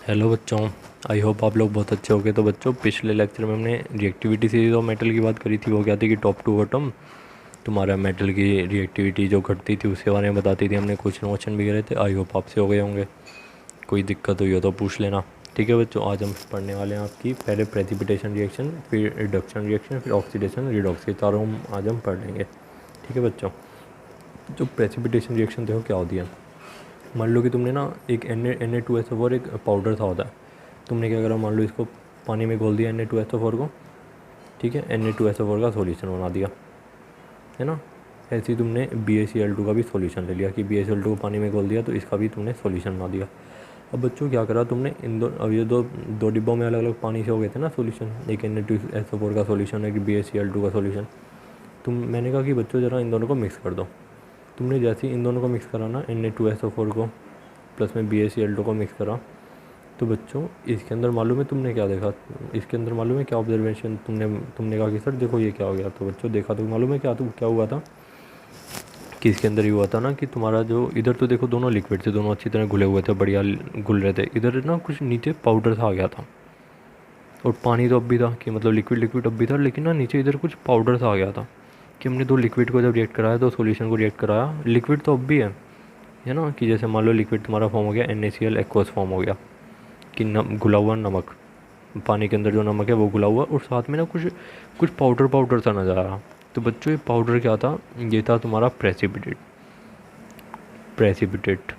Hello बच्चों। I hope आप लोग बहुत अच्छे हो गए। तो बच्चों, पिछले लेक्चर में हमने रिएक्टिविटी सीरीज और मेटल की बात करी थी। वो क्या थी कि टॉप टू बॉटम तुम्हारा मेटल की रिएक्टिविटी जो घटती थी उसके बारे में बताती थी। हमने क्वेश्चन वोश्चन भी करे थे। आई होप आपसे हो गए होंगे। कोई दिक्कत हुई हो तो पूछ लेना। ठीक है बच्चों, आज हम पढ़ने वाले हैं आपकी पहले प्रेसिपिटेशन रिएक्शन, फिर रिडक्शन रिएक्शन, फिर ऑक्सीडेशन रिडॉक्स। ये चारों हम आज हम पढ़ लेंगे। ठीक है बच्चों, जो प्रेसिपिटेशन रिएक्शन देखो क्या होती है। मान लो कि तुमने ना एक Na2SO4 एक पाउडर था होता है। तुमने क्या करा, मान लो इसको पानी में घोल दिया Na2SO4 को। ठीक है, Na2SO4 का सॉल्यूशन बना दिया, है ना। ऐसे ही तुमने BaCl2 का भी सॉल्यूशन ले लिया कि BaCl2 को पानी में घोल दिया तो इसका भी तुमने सॉल्यूशन बना दिया। अब बच्चों क्या करा तुमने, इन दो, अब ये दो दो डिब्बों में अलग अलग पानी से हो गए थे ना सॉल्यूशन। एक Na2SO4 का सॉल्यूशन, एक BaCl2 का सॉल्यूशन। मैंने कहा कि बच्चों ज़रा इन दोनों को मिक्स कर दो। तुमने जैसे ही इन दोनों को मिक्स करा ना, Na2SO4 को प्लस में BaCl2 को मिक्स करा, तो बच्चों इसके अंदर मालूम है तुमने क्या देखा। इसके अंदर मालूम है क्या ऑब्जर्वेशन तुमने कहा कि सर देखो ये क्या हो गया। तो बच्चों देखा तो मालूम है क्या, तो क्या हुआ था कि इसके अंदर ये हुआ था ना कि तुम्हारा जो इधर तो देखो दोनों लिक्विड थे, दोनों अच्छी तरह घुले हुए थे, बढ़िया घुल रहे थे। इधर ना कुछ नीचे पाउडर सा आ गया था। और पानी तो अब भी था कि मतलब लिक्विड लिक्विड अब भी था, लेकिन ना नीचे इधर कुछ पाउडर सा आ गया था। कि हमने दो लिक्विड को जब रिएक्ट कराया, दो सॉल्यूशन को रिएक्ट कराया, लिक्विड तो अब भी है ना। कि जैसे मान लो लिक्विड तुम्हारा फॉर्म हो गया NaCl एक्वस फॉर्म हो गया कि घुला हुआ नमक, पानी के अंदर जो नमक है वो घुला हुआ, और साथ में ना कुछ कुछ पाउडर पाउडर सा नज़र आ रहा। तो बच्चों ये पाउडर क्या था, ये था तुम्हारा प्रेसिपिटेट। प्रेसिपिटेट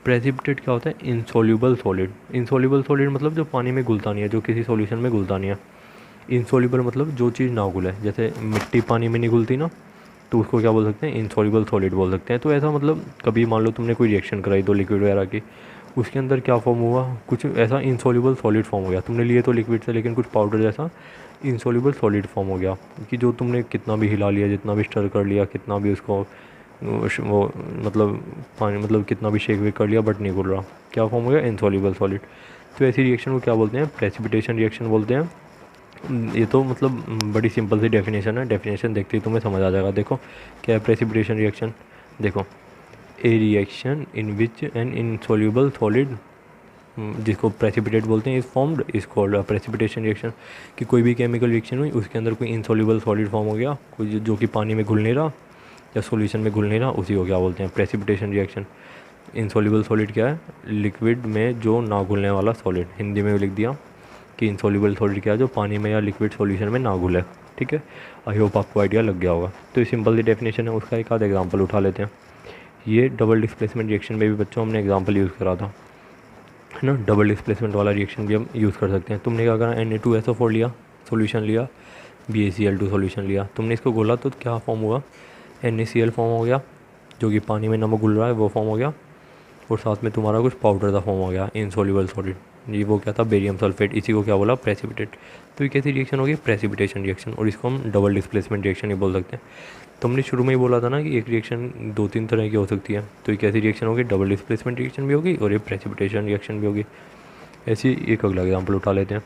प्रेसिपिटेट क्या होता है, इनसोल्यूबल सॉलिड। इनसोल्यूबल सॉलिड मतलब जो पानी में घुलता नहीं है, जो किसी सॉल्यूशन में घुलता नहीं है। इनसोल्यूबल मतलब जो चीज़ ना घुले, जैसे मिट्टी पानी में नहीं घुलती ना, तो उसको क्या बोल सकते हैं, इनसॉल्यूबल सॉलिड बोल सकते हैं। तो ऐसा मतलब कभी मान लो तुमने कोई रिएक्शन कराई दो लिक्विड वगैरह की, उसके अंदर क्या फॉर्म हुआ, कुछ ऐसा इनसॉल्यूबल सॉलिड फॉर्म हो गया। तुमने लिए तो लिक्विड से, लेकिन कुछ पाउडर जैसा इनसॉल्यूबल सॉलिड फॉर्म हो गया। कि जो तुमने कितना भी हिला लिया, जितना भी स्टर कर लिया, कितना भी उसको वो मतलब पानी मतलब कितना भी शेक वेक कर लिया, बट नहीं घुल रहा। क्या फॉर्म हो गया, इनसॉल्यूबल सॉलिड। तो ऐसी रिएक्शन को क्या बोलते हैं, प्रेसिपिटेशन रिएक्शन बोलते हैं। ये तो मतलब बड़ी सिंपल सी डेफिनेशन है। डेफिनेशन देखते ही तुम्हें समझ आ जाएगा। देखो क्या है प्रेसिपिटेशन रिएक्शन। देखो, ए reaction in which N insoluble solid, जिसको प्रेसिपिटेट बोलते हैं, is formed is called precipitation reaction. कि कोई भी केमिकल रिएक्शन हुई, उसके अंदर कोई इनसॉल्यूबल सॉलिड फॉर्म हो गया, कोई जो कि पानी में घुल नहीं रहा या सॉल्यूशन में घुल नहीं रहा, उसी को क्या बोलते हैं, प्रेसिपिटेशन रिएक्शन। इनसॉल्यूबल सॉलिड क्या है, लिक्विड में जो ना घुलने वाला सॉलिड। हिंदी में भी लिख दिया कि इनसॉल्यूबल सॉलिड क्या है, जो पानी में या लिक्विड सॉल्यूशन में ना घुले। ठीक है, आई होप आपको आइडिया लग गया होगा। तो ये सिंपल सी डेफिनेशन है, उसका एक आध एग्जांपल उठा लेते हैं। ये डबल डिस्प्लेसमेंट रिएक्शन में भी बच्चों हमने एग्जांपल यूज़ करा था, है ना। डबल डिस्प्लेसमेंट वाला रिएक्शन भी हम यूज़ कर सकते हैं। तुमने क्या करा, Na2SO4 लिया, सॉल्यूशन लिया, BaCl2 सॉल्यूशन लिया, तुमने इसको घोला तो क्या फॉर्म हुआ, NaCl फॉर्म हो गया, जो कि पानी में नमक घुल रहा है वो फॉर्म हो गया। और साथ में तुम्हारा कुछ पाउडर का फॉर्म हो गया, इनसॉल्यूबल सॉलिड। ये वो क्या था, बेरियम सल्फेट। इसी को क्या बोला, प्रेसिपिटेट। तो ये कैसी रिएक्शन होगी, प्रेसिपिटेशन रिएक्शन। और इसको हम डबल डिस्प्लेसमेंट रिएक्शन ही बोल सकते हैं। तो हमने शुरू में ही बोला था ना कि एक रिएक्शन दो तीन तरह की हो सकती है। तो ये कैसी रिएक्शन होगी, डबल डिस्प्लेसमेंट रिएक्शन भी होगी और ये प्रेसिपिटेशन रिएक्शन भी होगी। ऐसी एक अगला एग्जाम्पल उठा लेते हैं।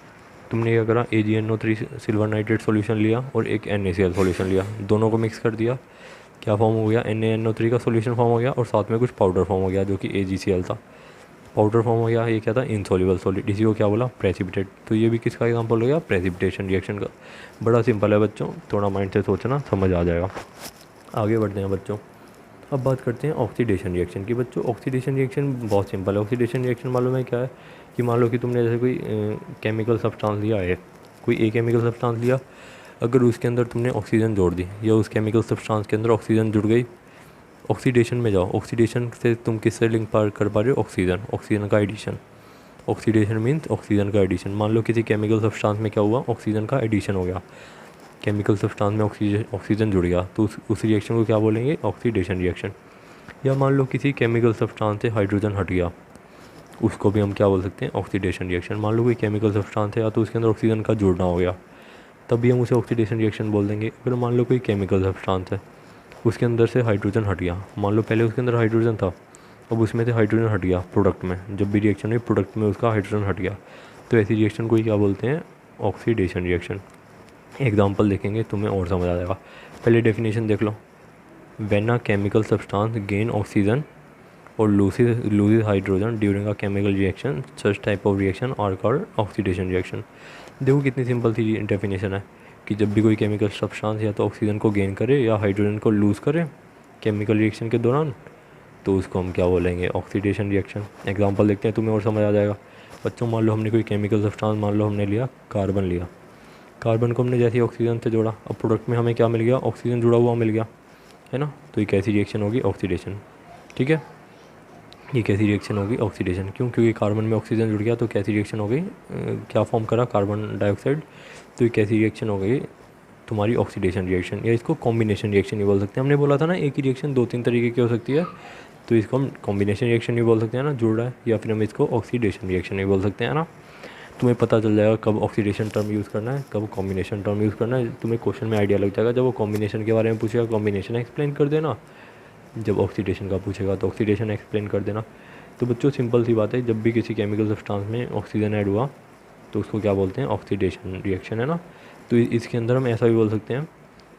तुमने क्या करा, AgNO3 सिल्वर नाइट्रेट सॉल्यूशन लिया और एक NaCl सॉल्यूशन लिया, दोनों को मिक्स कर दिया। क्या फॉर्म हो गया, NaNO3 का सॉल्यूशन फॉर्म हो गया और साथ में कुछ पाउडर फॉर्म हो गया जो कि AgCl था। पाउडर फॉर्म हो गया, ये क्या था, इनसॉल्यूबल सॉलिड। इसी को क्या बोला, प्रेसिपिटेट। तो ये भी किसका एग्जांपल हो गया, प्रेसिपिटेशन रिएक्शन का। बड़ा सिंपल है बच्चों, थोड़ा माइंड से सोचना, समझ आ जाएगा। आगे बढ़ते हैं बच्चों। अब बात करते हैं ऑक्सीडेशन रिएक्शन की। बच्चों ऑक्सीडेशन रिएक्शन बहुत सिंपल है। ऑक्सीडेशन रिएक्शन मालूम है क्या है, कि मान लो कि तुमने जैसे कोई केमिकल सब्सटेंस लिया है, कोई एक केमिकल सब्सटेंस लिया, अगर उसके अंदर तुमने ऑक्सीजन जोड़ दी या उस केमिकल सब्सटेंस के अंदर ऑक्सीजन जुड़ गई, ऑक्सीडेशन में जाओ। ऑक्सीडेशन से तुम किससे लिंक पार कर पा रहे हो, ऑक्सीजन, ऑक्सीजन का एडिशन। ऑक्सीडेशन मीन्स ऑक्सीजन का एडिशन। मान लो किसी केमिकल सब्सटेंस में क्या हुआ, ऑक्सीजन का एडिशन हो गया, केमिकल सब्सटेंस में ऑक्सीजन जुड़ गया, तो उस रिएक्शन को क्या बोलेंगे, ऑक्सीडेशन रिएक्शन। या मान लो किसी केमिकल सब्सटेंस से हाइड्रोजन हट गया, उसको भी हम क्या बोल सकते हैं, ऑक्सीडेशन रिएक्शन। मान लो कोई केमिकल सब्सटेंस है या तो उसके अंदर ऑक्सीजन का जुड़ना हो गया, तब भी हम उसे ऑक्सीडेशन रिएक्शन बोल देंगे। अगर मान लो कोई केमिकल सब्सटेंस है, उसके अंदर से हाइड्रोजन हट गया, मान लो पहले उसके अंदर हाइड्रोजन था, अब उसमें से हाइड्रोजन हट गया प्रोडक्ट में, जब भी रिएक्शन हुई प्रोडक्ट में उसका हाइड्रोजन हट गया, तो ऐसी रिएक्शन को ही क्या बोलते हैं, ऑक्सीडेशन रिएक्शन। एग्जाम्पल देखेंगे तुम्हें और समझ आ जाएगा। पहले डेफिनेशन देख लो, when a chemical substance gain oxygen और loses hydrogen during a chemical reaction, such type of reaction are called oxidation reaction. देखो कितनी सिंपल सी डेफिनेशन है कि जब भी कोई केमिकल सब्सटेंस या तो ऑक्सीजन को गेन करे या हाइड्रोजन को लूज़ करे केमिकल रिएक्शन के दौरान, तो उसको हम क्या बोलेंगे, ऑक्सीडेशन रिएक्शन। एग्जांपल देखते हैं, तुम्हें और समझ आ जाएगा। बच्चों मान लो हमने कोई केमिकल सब्सटेंस, मान लो हमने लिया कार्बन लिया, कार्बन को हमने जैसे ही ऑक्सीजन से जोड़ा, अब प्रोडक्ट में हमें क्या मिल गया, ऑक्सीजन जुड़ा हुआ मिल गया, है ना। तो ये कैसी रिएक्शन होगी, ऑक्सीडेशन। ठीक है, ये कैसी रिएक्शन होगी, ऑक्सीडेशन। क्यों, क्योंकि कार्बन में ऑक्सीजन जुड़ गया, तो कैसी रिएक्शन हो गई, क्या फॉर्म करा, कार्बन डाइऑक्साइड। तो ये कैसी रिएक्शन हो गई तुम्हारी, ऑक्सीडेशन रिएक्शन, या इसको कॉम्बिनेशन रिएक्शन भी बोल सकते हैं। हमने बोला था ना एक ही रिएक्शन 2-3 तरीके की हो सकती है, तो इसको हम कॉम्बिनेशन रिएक्शन भी बोल सकते हैं ना, जुड़ रहा है, या फिर हम इसको ऑक्सीडेशन रिएक्शन भी बोल सकते हैं ना। तुम्हें पता चल जाएगा कब ऑक्सीडेशन टर्म यूज़ करना है, कब कॉम्बिनेशन टर्म यूज़ करना है। तुम्हें क्वेश्चन में आइडिया लग जाएगा, जब वो कॉम्बिनेशन के बारे में पूछेगा कॉम्बिनेशन एक्सप्लेन कर देना, जब ऑक्सीडेशन का पूछेगा तो ऑक्सीडेशन एक्सप्लेन कर देना। तो बच्चों सिंपल सी बात है, जब भी किसी केमिकल सब्सटेंस में ऑक्सीजन ऐड हुआ तो उसको क्या बोलते हैं, ऑक्सीडेशन रिएक्शन, है ना। तो इसके अंदर हम ऐसा भी बोल सकते हैं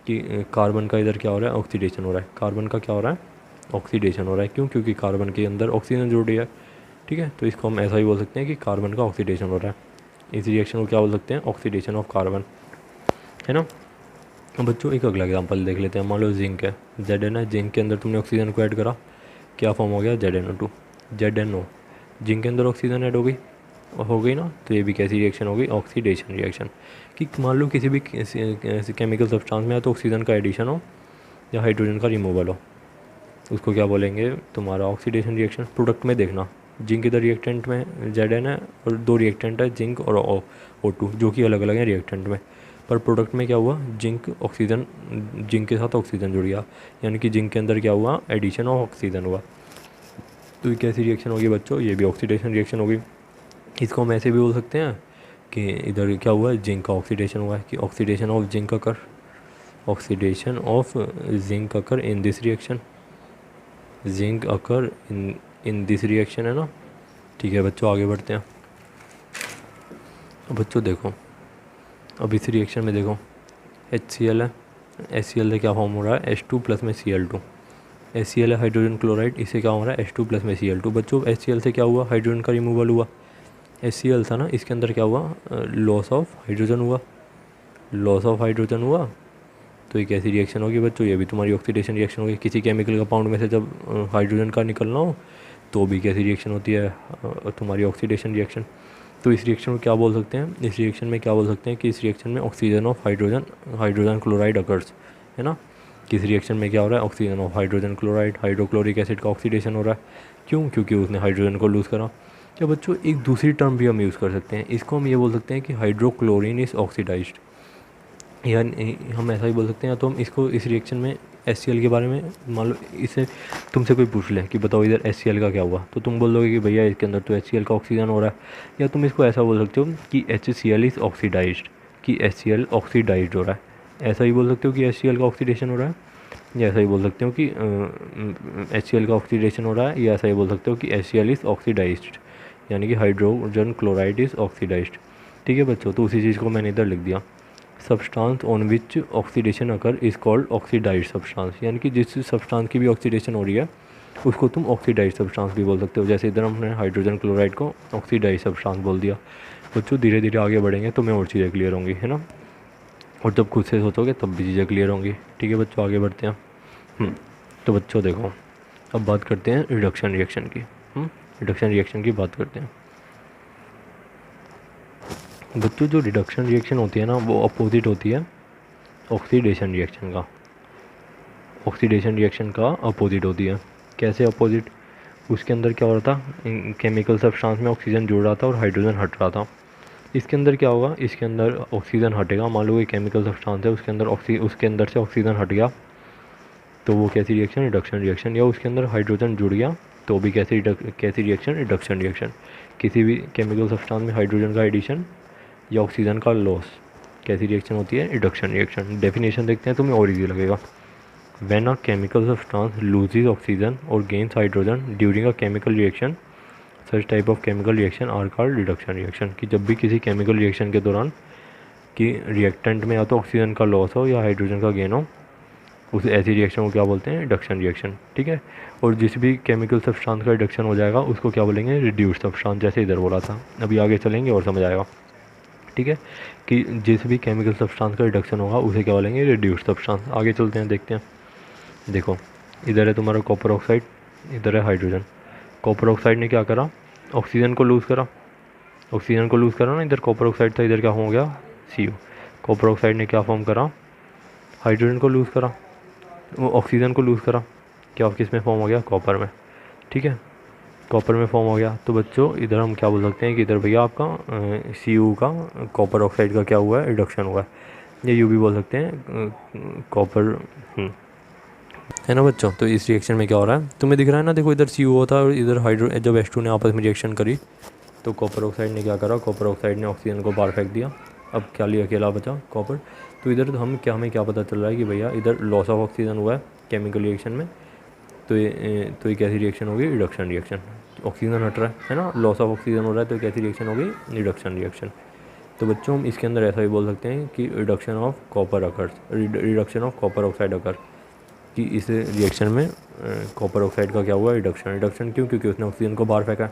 कि कार्बन का इधर क्या हो रहा है, ऑक्सीडेशन हो रहा है, कार्बन का क्या हो रहा है, ऑक्सीडेशन हो रहा है। क्यों, क्योंकि कार्बन के अंदर ऑक्सीजन जुड़ रही है। ठीक है, तो इसको हम ऐसा भी बोल सकते हैं कि कार्बन का ऑक्सीडेशन हो रहा है। इस रिएक्शन को क्या बोल सकते हैं, ऑक्सीडेशन ऑफ कार्बन, है ना। अब बच्चों एक अगला एग्जांपल देख लेते हैं। मान लो जिंक है, Zn है, जिंक के अंदर तुमने ऑक्सीजन को ऐड करा, क्या फॉर्म हो गया, ZnO2, ZnO। जिंक के अंदर ऑक्सीजन ऐड हो गई ना, तो ये भी कैसी रिएक्शन हो गई, ऑक्सीडेशन रिएक्शन। कि मान लो किसी भी केमिकल सब्सटेंस में या तो ऑक्सीजन का एडिशन हो या हाइड्रोजन का रिमूवल हो, उसको क्या बोलेंगे, तुम्हारा ऑक्सीडेशन रिएक्शन। प्रोडक्ट में देखना, जिंक इधर रिएक्टेंट में Zn है और 2 रिएक्टेंट है, जिंक और O2, जो कि अलग अलग हैं रिएक्टेंट में। पर प्रोडक्ट में क्या हुआ, जिंक ऑक्सीजन, जिंक के साथ ऑक्सीजन जुड़ गया, यानी कि जिंक के अंदर क्या हुआ, एडिशन ऑफ ऑक्सीजन हुआ। तो ये कैसी रिएक्शन होगी बच्चों, ये भी ऑक्सीडेशन रिएक्शन होगी। इसको हम ऐसे भी बोल सकते हैं कि इधर क्या हुआ है, जिंक का ऑक्सीडेशन हुआ है, कि oxidation of zinc occur, oxidation of zinc occur in this reaction, zinc occur in this reaction, है ना। ठीक है बच्चों, आगे बढ़ते हैं। अब बच्चों देखो, अब इस रिएक्शन में देखो HCl है, HCl से क्या फॉर्म हो रहा है, H2 प्लस में Cl2। HCl है हाइड्रोजन क्लोराइड, इससे क्या हो रहा है, H2 प्लस में Cl2। बच्चों HCl से क्या हुआ, हाइड्रोजन का रिमूवल हुआ। HCl था ना, इसके अंदर क्या हुआ, लॉस ऑफ हाइड्रोजन हुआ, लॉस ऑफ हाइड्रोजन हुआ। तो ये कैसी रिएक्शन होगी बच्चों, ये भी तुम्हारी ऑक्सीडेशन रिएक्शन होगी। किसी केमिकल कंपाउंड में से जब हाइड्रोजन का निकलना हो तो भी कैसी रिएक्शन होती है, तुम्हारी ऑक्सीडेशन रिएक्शन। तो इस रिएक्शन को क्या बोल सकते हैं, इस रिएक्शन में क्या बोल सकते हैं कि इस रिएक्शन में oxygen of hydrogen chloride occurs, है ना। किस रिएक्शन में क्या हो रहा है, oxygen of hydrogen chloride, hydrochloric acid का ऑक्सीडेशन हो रहा है। क्यों, क्योंकि उसने हाइड्रोजन को लूज़ करा। क्या बच्चों, एक दूसरी टर्म भी हम यूज़ कर सकते हैं, इसको हम ये बोल सकते हैं कि हाइड्रोक्लोरिन इज़ ऑक्सीडाइज्ड, या हम ऐसा ही बोल सकते हैं। तो हम इसको इस रिएक्शन में HCl के बारे में, मान लो इसे तुमसे कोई पूछ ले कि बताओ इधर HCl का क्या हुआ, तो तुम बोल दोगे कि भैया इसके अंदर तो HCl का ऑक्सीजन हो रहा है। या तुम इसको ऐसा बोल सकते हो कि HCl इज़ ऑक्सीडाइज्ड, कि HCl ऑक्सीडाइज्ड हो रहा है। ऐसा ही बोल सकते हो कि HCl का ऑक्सीडेशन हो रहा है, या ऐसा ही बोल सकते हो कि HCl का ऑक्सीडेशन हो रहा है, या ऐसा ही बोल सकते हो कि HCl इज़ ऑक्सीडाइज्ड, यानी कि हाइड्रोजन क्लोराइड इज़ ऑक्सीडाइज्ड। ठीक है बच्चों, तो उसी चीज़ को मैंने इधर लिख दिया। Substance on which oxidation occur is called oxidised substance, यानी कि जिस सब्सटेंस की भी ऑक्सीडेशन हो रही है उसको तुम ऑक्सीडाइज्ड सब्सटेंस भी बोल सकते हो। जैसे इधर हमने हाइड्रोजन क्लोराइड को ऑक्सीडाइज्ड सब्सटेंस बोल दिया। बच्चों धीरे धीरे आगे बढ़ेंगे तो मैं और चीज़ें क्लियर होंगी, है ना। और जब खुद से सोचोगे तब भी चीज़ें क्लियर होंगी। ठीक है बच्चों, आगे बढ़ते हैं। तो बच्चों देखो, अब बात करते हैं रिडक्शन रिएक्शन की। रिडक्शन रिएक्शन की बात करते हैं। बच्चों जो रिडक्शन रिएक्शन होती है ना, वो अपोजिट होती है ऑक्सीडेशन रिएक्शन का। ऑक्सीडेशन रिएक्शन का अपोजिट होती है। कैसे अपोजिट, उसके अंदर क्या हो रहा था, केमिकल सब्सटेंस में ऑक्सीजन जुड़ रहा था और हाइड्रोजन हट रहा था। इसके अंदर क्या होगा, इसके अंदर ऑक्सीजन हटेगा। मान लो कोई केमिकल सब्सटेंस है, उसके अंदर से ऑक्सीजन हट गया, तो वो कैसी रिएक्शन, रिडक्शन रिएक्शन। या उसके अंदर हाइड्रोजन जुड़ गया तो भी कैसी रिएक्शन, रिडक्शन रिएक्शन। किसी भी केमिकल सब्सटेंस में हाइड्रोजन का एडिशन या ऑक्सीजन का लॉस, कैसी रिएक्शन होती है, रिडक्शन रिएक्शन। डेफिनेशन देखते हैं, तुम्हें और ईजी लगेगा। When a chemical substance loses oxygen और gains hydrogen during a chemical reaction, such type of chemical reaction are called reduction reaction. कि जब भी किसी केमिकल रिएक्शन के दौरान कि रिएक्टेंट में या तो ऑक्सीजन का लॉस हो या हाइड्रोजन का गेन हो, उस ऐसी रिएक्शन को क्या बोलते हैं, रिडक्शन रिएक्शन, ठीक है। और जिस भी केमिकल सब्सटेंस का रिडक्शन हो जाएगा उसको क्या बोलेंगे, रिड्यूस्ड सब्सटेंस, जैसे इधर बोला था। अभी आगे चलेंगे और समझ आएगा, ठीक है, कि जिस भी केमिकल सब्सटेंस का रिडक्शन होगा उसे क्या बोलेंगे, रिड्यूस्ड सब्सटेंस। आगे चलते हैं, देखते हैं। देखो इधर है तुम्हारा कॉपर ऑक्साइड, इधर है हाइड्रोजन। कॉपर ऑक्साइड ने क्या करा, ऑक्सीजन को लूज़ करा, ऑक्सीजन को लूज़ करा ना, इधर कॉपर ऑक्साइड था, इधर क्या हो गया, CO। कॉपर ऑक्साइड ने क्या फॉर्म करा, हाइड्रोजन को लूज़ करा, वो ऑक्सीजन को लूज़ करा, क्या किस में फॉर्म हो गया, कॉपर में, ठीक है, कॉपर में फॉर्म हो गया। तो बच्चों इधर हम क्या बोल सकते हैं कि इधर भैया आपका CO का, कॉपर ऑक्साइड का क्या हुआ है, रिडक्शन हुआ है। ये यूँ भी बोल सकते हैं कॉपर, है ना बच्चों। तो इस रिएक्शन में क्या हो रहा है, तुम्हें दिख रहा है ना, देखो इधर CO था और इधर हाइड्रो, जब H2 ने आपस में रिएक्शन करी तो कॉपर ऑक्साइड ने क्या करा, कॉपर ऑक्साइड ने ऑक्सीजन को बाहर फेंक दिया। अब क्या लिया, अकेला बचा कॉपर। तो इधर हमें क्या पता चल रहा है कि भैया इधर लॉस ऑफ ऑक्सीजन हुआ है केमिकल रिएक्शन में। तो ये कैसी रिएक्शन होगी, रिडक्शन रिएक्शन। ऑक्सीजन हट रहा है ना, लॉस ऑफ ऑक्सीजन हो रहा है, तो कैसी रिएक्शन होगी, रिडक्शन रिएक्शन। तो बच्चों हम इसके अंदर ऐसा भी बोल सकते हैं कि reduction of copper occurs, reduction of copper oxide occur, कि इस रिएक्शन में कॉपर ऑक्साइड का क्या हुआ, रिडक्शन। रिडक्शन क्यों, क्योंकि उसने ऑक्सीजन को बाहर फेंका।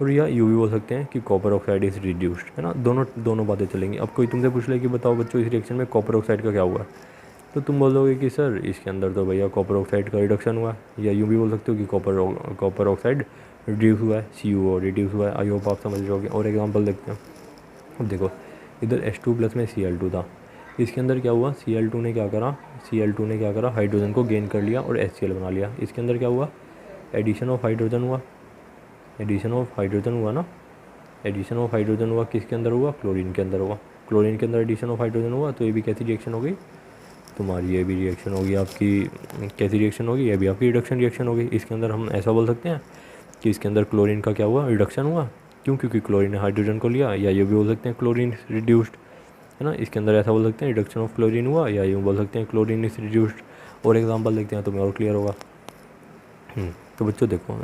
और या यूँ भी बोल सकते हैं कि कॉपर ऑक्साइड इज़ रिड्यूस्ड, है ना। दोनों बातें चलेंगी। अब कोई तुमसे पूछ ले कि बताओ बच्चों इस रिएक्शन में कॉपर ऑक्साइड का क्या हुआ, तो तुम बोलोगे कि सर इसके अंदर तो भैया कॉपर ऑक्साइड का रिडक्शन हुआ है। या यूँ भी बोल सकते हो कि कॉपर ऑक्साइड रिड्यूस हुआ है, CO रिड्यूस हुआ है। आई होप आप समझ रहे हो। और एग्जांपल देखते हैं। अब देखो इधर H2 प्लस में Cl2 था, इसके अंदर क्या हुआ, Cl2 ने क्या करा, हाइड्रोजन को गेन कर लिया और HCl बना लिया। इसके अंदर क्या हुआ, एडिशन ऑफ हाइड्रोजन हुआ, एडिशन ऑफ हाइड्रोजन हुआ ना, एडिशन ऑफ हाइड्रोजन हुआ, किसके अंदर हुआ, क्लोरीन के अंदर हुआ। क्लोरीन के अंदर एडिशन ऑफ हाइड्रोजन हुआ, तो ये भी कैसी रिएक्शन हो गई तुम्हारी, ये भी रिएक्शन होगी आपकी, कैसी रिएक्शन होगी, ये भी आपकी रिडक्शन रिएक्शन होगी। इसके अंदर हम ऐसा बोल सकते हैं कि इसके अंदर क्लोरीन का क्या हुआ, रिडक्शन हुआ, क्यों, क्योंकि क्लोरीन ने हाइड्रोजन को लिया। या ये भी बोल सकते हैं क्लोरीन रिड्यूस्ड, है ना। इसके अंदर ऐसा बोल सकते हैं रिडक्शन ऑफ क्लोरीन हुआ, या यूँ बोल सकते हैं क्लोरीन इज रिड्यूस्ड। और एग्जांपल देखते हैं, तुम्हें और क्लियर होगा। तो बच्चों देखो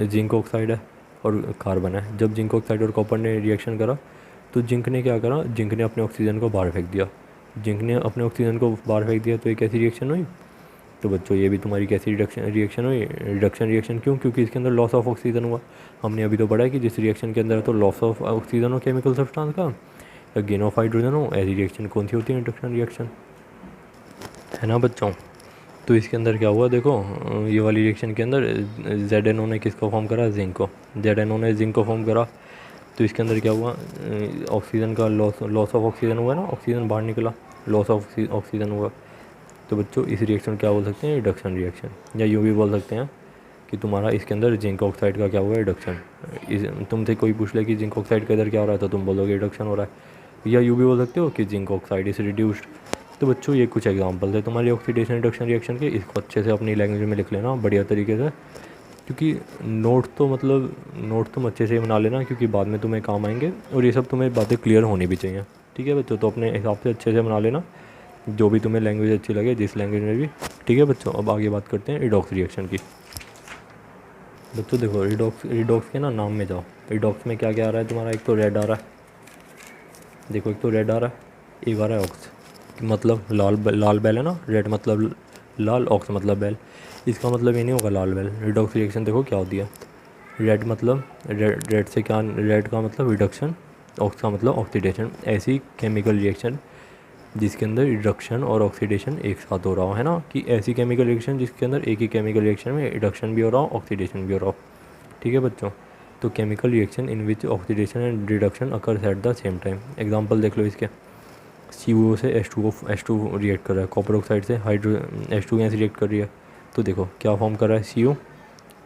जिंक ऑक्साइड है और कार्बन है। जब जिंक ऑक्साइड और कॉपर ने रिएक्शन करा तो जिंक ने क्या करा, जिंक ने अपने ऑक्सीजन को बाहर फेंक दिया, जिंक ने अपने ऑक्सीजन को बाहर फेंक दिया। तो ये कैसी रिएक्शन हुई, तो बच्चों ये भी तुम्हारी कैसी रिएक्शन हुई, रिडक्शन रिएक्शन। क्यों, क्योंकि इसके अंदर लॉस ऑफ ऑक्सीजन हुआ। हमने अभी तो पढ़ा है कि जिस रिएक्शन के अंदर तो लॉस ऑफ ऑक्सीजन हो केमिकल सब्सटेंस का, या गेन ऑफ हाइड्रोजन हो, ऐसी रिएक्शन कौन सी होती है, रिडक्शन रिएक्शन, है ना बच्चों। तो इसके अंदर क्या हुआ, देखो ये वाली रिएक्शन के अंदर ZNO ने किसको फॉर्म करा, जिंक को। ZNO ने जिंक को फॉर्म करा। तो इसके अंदर क्या हुआ, ऑक्सीजन का लॉस ऑफ ऑक्सीजन हुआ ना, ऑक्सीजन बाहर निकला, लॉस ऑफ ऑक्सीजन हुआ। तो बच्चों इस रिएक्शन क्या बोल सकते हैं, रिडक्शन रिएक्शन। या यूँ भी बोल सकते हैं कि तुम्हारा इसके अंदर जिंक ऑक्साइड का क्या हुआ है, रिडक्शन। तुमसे कोई पूछ ले कि जिंक ऑक्साइड का इधर क्या हो रहा है, तो तुम बोलोगे रिडक्शन हो रहा है। या यूँ भी बोल सकते हो कि जिंक ऑक्साइड इज रिड्यूस्ड। तो बच्चों ये कुछ एग्जांपल थे तुम्हारी ऑक्सीडेशन रिडक्शन रिएक्शन के। इसको अच्छे से अपनी लैंग्वेज में लिख लेना बढ़िया तरीके से, क्योंकि नोट तुम अच्छे से बना लेना, क्योंकि बाद में तुम्हें काम आएंगे। और ये सब तुम्हें बातें क्लियर होनी भी चाहिए, ठीक है बच्चों। तो अपने हिसाब से अच्छे से बना लेना, जो भी तुम्हें लैंग्वेज अच्छी लगे, जिस लैंग्वेज में भी, ठीक है बच्चों। अब आगे बात करते हैं रिडॉक्स रिएक्शन की। बच्चों देखो रिडॉक्स के ना नाम में जाओ। रिडॉक्स में क्या क्या आ रहा है तुम्हारा, एक तो रेड आ रहा है, देखो एक तो रेड आ रहा है, एक आ रहा है ऑक्स, मतलब लाल बैल है ना, रेड मतलब लाल, ऑक्स मतलब बैल। इसका मतलब ये नहीं होगा लाल बैल। रिडॉक्स रिएक्शन देखो क्या होती है, रेड मतलब रेड से क्या, रेड का मतलब रिडक्शन, ऑक्स का मतलब ऑक्सीडेशन। ऐसी केमिकल रिएक्शन जिसके अंदर रिडक्शन और ऑक्सीडेशन एक साथ हो रहा हो, है ना, कि ऐसी केमिकल रिएक्शन जिसके अंदर एक ही केमिकल रिएक्शन में रिडक्शन भी हो रहा हो, ऑक्सीडेशन भी हो रहा हो, ठीक है बच्चों। तो chemical reaction in which oxidation and reduction occurs at the same time. Example देख लो इसके, CO से H2 रिएक्ट कर रहा है, कॉपर ऑक्साइड से H2 गैस रिएक्ट कर रही है। तो देखो क्या फॉर्म कर रहा है, CO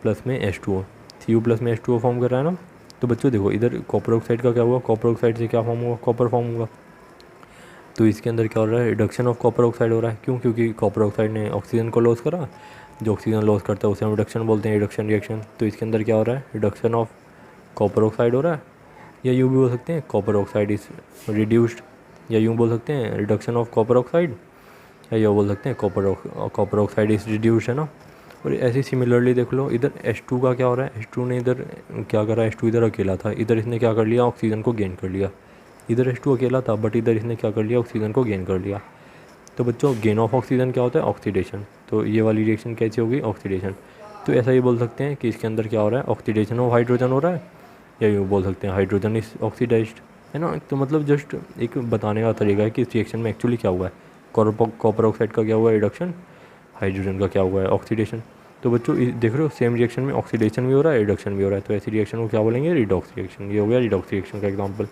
प्लस में H2O, CO प्लस में H2O फॉर्म कर रहा है ना। तो बच्चों देखो इधर कॉपर ऑक्साइड का क्या हुआ, कॉपर ऑक्साइड से क्या फॉर्म हुआ, कॉपर फॉर्म हुआ। तो इसके अंदर क्या हो रहा है, रिडक्शन ऑफ कॉपर ऑक्साइड हो रहा है। क्यों, क्योंकि कॉपर ऑक्साइड ने ऑक्सीजन को लॉस करा, जो ऑक्सीजन लॉस करता है उसे हम रिडक्शन बोलते हैं, रिडक्शन रिएक्शन। तो इसके अंदर क्या हो रहा है, रिडक्शन ऑफ कॉपर ऑक्साइड हो रहा है। या यूँ भी बोल सकते हैं कॉपर ऑक्साइड इज रिड्यूस्ड, या यूँ बोल सकते हैं रिडक्शन ऑफ कॉपर ऑक्साइड, या यूँ बोल सकते हैं कॉपर ऑक्साइड इज रिड्यूस्ड, है ना। और ऐसे सिमिलरली देख लो इधर H2 का क्या हो रहा है, H2 ने इधर क्या करा, H2 इधर अकेला था, इधर इसने क्या कर लिया, ऑक्सीजन को गेन कर लिया। इधर H2 अकेला था, बट इधर इसने क्या कर लिया, ऑक्सीजन को गेन कर लिया। तो बच्चों गेन ऑफ ऑक्सीजन क्या होता है, ऑक्सीडेशन। तो ये वाली रिएक्शन कैसी होगी, ऑक्सीडेशन। तो ऐसा ही बोल सकते हैं कि इसके अंदर क्या हो रहा है, ऑक्सीडेशन ऑफ हाइड्रोजन हो रहा है, या यूँ बोल सकते हैं हाइड्रोजन इज ऑक्सीडाइज्ड, है ना। तो मतलब जस्ट एक बताने का तरीका है कि इस रिएक्शन में एक्चुअली क्या हुआ है। कॉपर ऑक्साइड का क्या हुआ है, रिडक्शन, हाइड्रोजन का क्या हुआ है, ऑक्सीडेशन। तो बच्चों देख रहे हो सेम रिएक्शन में ऑक्सीडेशन भी हो रहा है, रिडक्शन भी हो रहा है, तो ऐसी रिएक्शन को क्या बोलेंगे, रिडॉक्स रिएक्शन। ये हो गया रिडॉक्स रिएक्शन का एग्जांपल।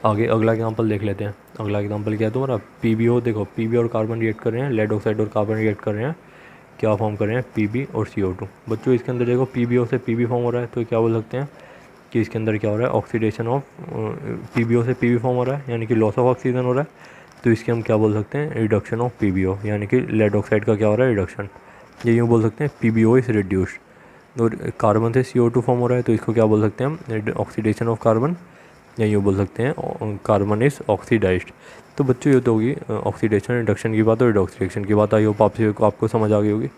आगे अगला एग्जांपल देख लेते हैं। अगला एग्जांपल क्या है तुम्हारा, पीबीओ। देखो पीबी और कार्बन रिएक्ट कर रहे हैं, लेड ऑक्साइड और कार्बन रिएक्ट कर रहे हैं, क्या फॉर्म कर रहे हैं, पीबी और CO2। बच्चों इसके अंदर देखो पीबीओ से पीबी फॉर्म हो रहा है, तो क्या बोल सकते हैं कि इसके अंदर क्या हो रहा है, ऑक्सीडेशन ऑफ, पीबीओ से पीबी फॉर्म हो रहा है यानी कि लॉस ऑफ ऑक्सीजन हो रहा है, तो इसके हम क्या बोल सकते हैं, रिडक्शन ऑफ पीबीओ, यानी कि लेड ऑक्साइड का क्या हो रहा है, रिडक्शन। ये यूँ बोल सकते हैं पीबीओ इज रिड्यूस्ड। और कार्बन से CO2 फॉर्म हो रहा है, तो इसको क्या बोल सकते हैं हम, ऑक्सीडेशन ऑफ कार्बन, या यूँ बोल सकते हैं कार्बन इज ऑक्सीडाइज्ड। तो बच्चों ये तो होगी ऑक्सीडेशन रिडक्शन की बात और रिडॉक्स रिएक्शन की बात। आई होप आपको समझ आ गई होगी।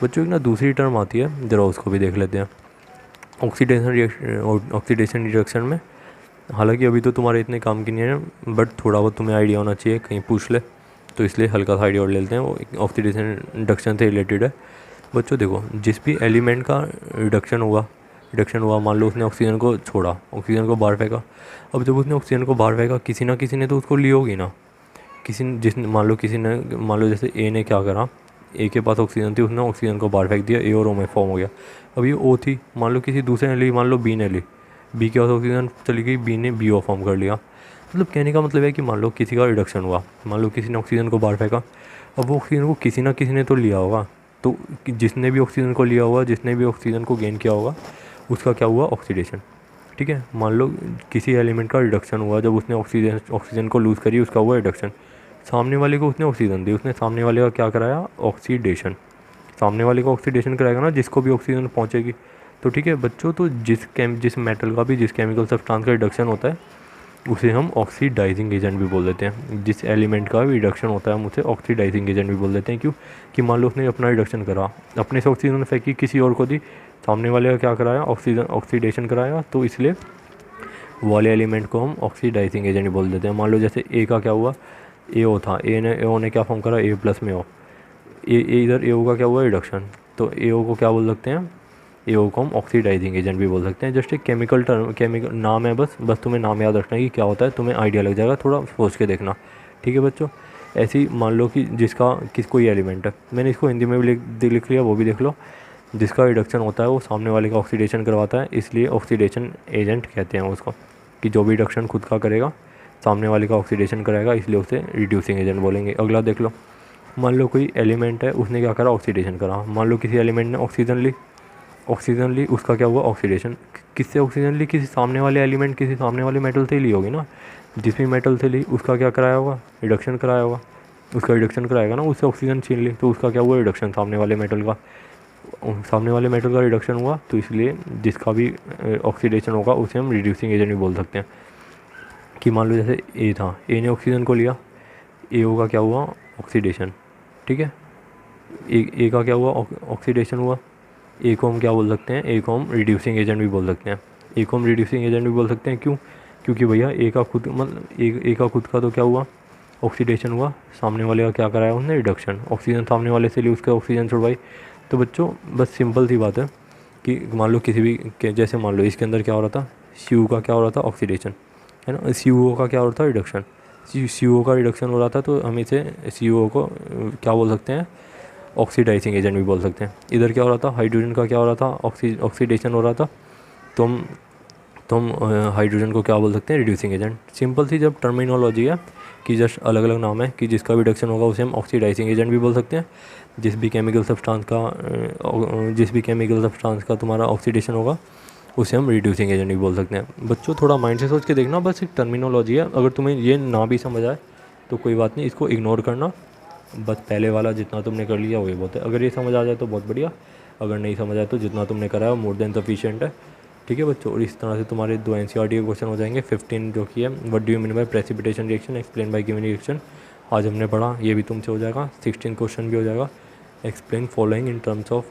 बच्चों एक ना दूसरी टर्म आती है, ज़रा उसको भी देख लेते हैं। ऑक्सीडेशन रिडक्शन में, हालांकि अभी तो तुम्हारे इतने काम की नहीं है, बट थोड़ा बहुत तुम्हें आइडिया होना चाहिए, कहीं पूछ ले, तो इसलिए हल्का सा आइडिया और ले लेते हैं। वो ऑक्सीडेशन रिडक्शन से रिलेटेड है। बच्चों देखो जिस भी एलिमेंट का रिडक्शन हुआ, मान लो उसने ऑक्सीजन को छोड़ा, ऑक्सीजन को बाहर फेंका। अब जब उसने ऑक्सीजन को बाहर फेंका, किसी ना किसी ने तो उसको ली होगी ना, किसी ने, जिसने मान लो जैसे ए ने क्या करा, ए के पास ऑक्सीजन थी, उसने ऑक्सीजन को बाहर फेंक दिया, ए और ओ में फॉर्म हो गया। अब ये ओ थी, मान लो किसी दूसरे ने ली, मान लो बी ने ली, बी के पास ऑक्सीजन चली गई, बी ने बी ओ फॉर्म कर लिया। मतलब कहने का मतलब है कि मान लो किसी का रिडक्शन हुआ, मान लो किसी ने ऑक्सीजन को बाहर फेंका, अब वो ऑक्सीजन को किसी ना किसी ने तो लिया होगा, तो जिसने भी ऑक्सीजन को लिया होगा, जिसने भी ऑक्सीजन को गेन किया होगा, उसका क्या हुआ, ऑक्सीडेशन। ठीक है, मान लो किसी एलिमेंट का रिडक्शन हुआ, जब उसने ऑक्सीजन को लूज़ करी, उसका हुआ रिडक्शन। सामने वाले को उसने ऑक्सीजन दी, उसने सामने वाले का क्या कराया, ऑक्सीडेशन। सामने वाले को ऑक्सीडेशन कराएगा ना, जिसको भी ऑक्सीजन पहुंचेगी। तो ठीक है बच्चों, तो जिस मेटल का भी, जिस केमिकल सब्सटेंस का रिडक्शन होता है, उसे हम ऑक्सीडाइजिंग एजेंट भी बोल देते हैं। जिस एलिमेंट का भी रिडक्शन होता है, हम उसे ऑक्सीडाइजिंग एजेंट भी बोल देते हैं। क्यों, कि मान लो उसने अपना रिडक्शन करा, अपने से ऑक्सीजन फेंकी, किसी और को दी, सामने वाले का क्या कराया, ऑक्सीडेशन कराया, तो इसलिए वाले एलिमेंट को हम ऑक्सीडाइजिंग एजेंट बोल देते हैं। मान लो जैसे ए का क्या हुआ, AO था, ए ने क्या फॉर्म करा, A प्लस में O, इधर AO का क्या हुआ, रिडक्शन, तो AO को क्या बोल सकते हैं, AO को हम ऑक्सीडाइजिंग एजेंट भी बोल सकते हैं। जस्ट एक केमिकल टर्म, केमिकल नाम है, बस तुम्हें नाम याद रखना है कि क्या होता है, तुम्हें आइडिया लग जाएगा, थोड़ा सोच के देखना। ठीक है बच्चों, ऐसे ही मान लो कि कोई एलिमेंट है, मैंने इसको हिंदी में भी लिख लिया, वो भी देख लो। जिसका रिडक्शन होता है वो सामने वाले का ऑक्सीडेशन करवाता है, इसलिए ऑक्सीडेशन एजेंट कहते हैं उसको। कि जो भी रिडक्शन खुद का करेगा, सामने वाले का ऑक्सीडेशन कराएगा, इसलिए उसे रिड्यूसिंग एजेंट बोलेंगे। अगला देख लो, मान लो कोई एलिमेंट है, उसने क्या करा, ऑक्सीडेशन करा। मान लो किसी एलिमेंट ने ऑक्सीजन ली, उसका क्या हुआ, ऑक्सीडेशन। किससे ऑक्सीजन ली, किसी सामने वाले एलिमेंट, किसी सामने वाले मेटल से ही ली होगी ना। जिस भी मेटल से ली, उसका क्या कराया होगा, रिडक्शन कराया होगा। उसका रिडक्शन कराएगा ना, उससे ऑक्सीजन छीन ली, तो उसका क्या हुआ, रिडक्शन। सामने वाले मेटल का रिडक्शन हुआ, तो इसलिए जिसका भी ऑक्सीडेशन होगा उसे हम रिड्यूसिंग एजेंट भी बोल सकते हैं। कि मान लो जैसे ए था, ए ने ऑक्सीजन को लिया, AO का क्या हुआ, ऑक्सीडेशन। ठीक है, ए का क्या हुआ, ऑक्सीडेशन हुआ। ए को हम क्या बोल सकते हैं, ए को हम रिड्यूसिंग एजेंट भी बोल सकते हैं। ए को हम रिड्यूसिंग एजेंट भी बोल सकते हैं, क्यों, क्योंकि भैया ए का खुद का तो क्या हुआ, ऑक्सीडेशन हुआ। सामने वाले का क्या कराया उसने, रिडक्शन। ऑक्सीजन सामने वाले से ली, उसके ऑक्सीजन छुड़वाई। तो बच्चों बस सिंपल सी बात है कि मान लो किसी भी जैसे मान लो इसके अंदर क्या हो रहा था, CO का क्या हो रहा था, ऑक्सीडेशन, है ना। CO का क्या हो रहा था, रिडक्शन। CO का रिडक्शन हो रहा था, तो हम इसे CO को क्या बोल सकते हैं, ऑक्सीडाइजिंग एजेंट भी बोल सकते हैं। इधर क्या हो रहा था, हाइड्रोजन का क्या हो रहा था, ऑक्सीडेशन हो रहा था, तो हम हाइड्रोजन को क्या बोल सकते हैं, रिड्यूसिंग एजेंट। सिंपल सी जब टर्मिनोलॉजी है कि जस्ट अलग अलग नाम है, कि जिसका भी रिडक्शन होगा उसे हम ऑक्सीडाइजिंग एजेंट भी बोल सकते हैं। जिस भी केमिकल सब्सटेंस का तुम्हारा ऑक्सीडेशन होगा, उसे हम रिड्यूसिंग एजेंट भी बोल सकते हैं। बच्चों थोड़ा माइंड से सोच के देखना, बस एक टर्मिनोलॉजी है। अगर तुम्हें ये ना भी समझ आए तो कोई बात नहीं, इसको इग्नोर करना। बस पहले वाला जितना तुमने कर लिया वही बहुत है। अगर ये समझ आ जाए तो बहुत बढ़िया, अगर नहीं समझ आए तो जितना तुमने करा है मोर देन सफिशिएंट है। ठीक है बच्चों, और इस तरह से तुम्हारे 2 NCERT के क्वेश्चन हो जाएंगे। 15 जो कि है, what do you mean by precipitation reaction, explain by given reaction, आज हमने पढ़ा, ये भी तुमसे हो जाएगा। 16 क्वेश्चन भी हो जाएगा। Explain following in terms of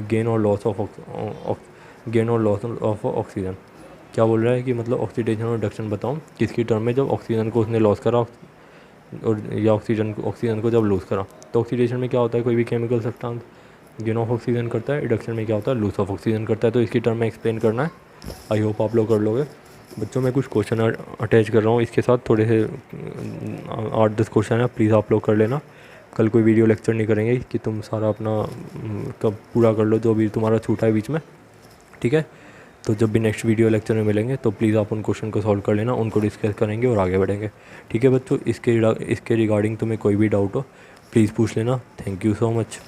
gain और लॉस ऑफ ऑक्सीजन। क्या बोल रहा है कि मतलब ऑक्सीडेशन और रिडक्शन बताऊँ किसकी टर्म में, जब ऑक्सीजन को उसने लॉस करा, और या ऑक्सीजन को जब लूज़ करा। तो ऑक्सीडेशन में क्या होता है, कोई भी chemical substance gain of oxygen करता है, रिडक्शन में क्या होता है, लूज ऑफ ऑक्सीजन करता है। तो इसकी टर्म में एक्सप्लेन करना है, आई होप आप लोग कर लोगे। बच्चों मैं कुछ क्वेश्चन अटैच कर रहा हूँ इसके साथ, थोड़े से 8-10 क्वेश्चन है, प्लीज़ आप लोग कर लेना। कल कोई वीडियो लेक्चर नहीं करेंगे कि तुम सारा अपना कब पूरा कर लो जो भी तुम्हारा छूटा है बीच में, ठीक है। तो जब भी नेक्स्ट वीडियो लेक्चर में मिलेंगे तो प्लीज़ आप उन क्वेश्चन को सॉल्व कर लेना, उनको डिस्कस करेंगे और आगे बढ़ेंगे, ठीक है बच्चों। इसके रिगार्डिंग तुम्हें कोई भी डाउट हो प्लीज़ पूछ लेना। Thank you so much.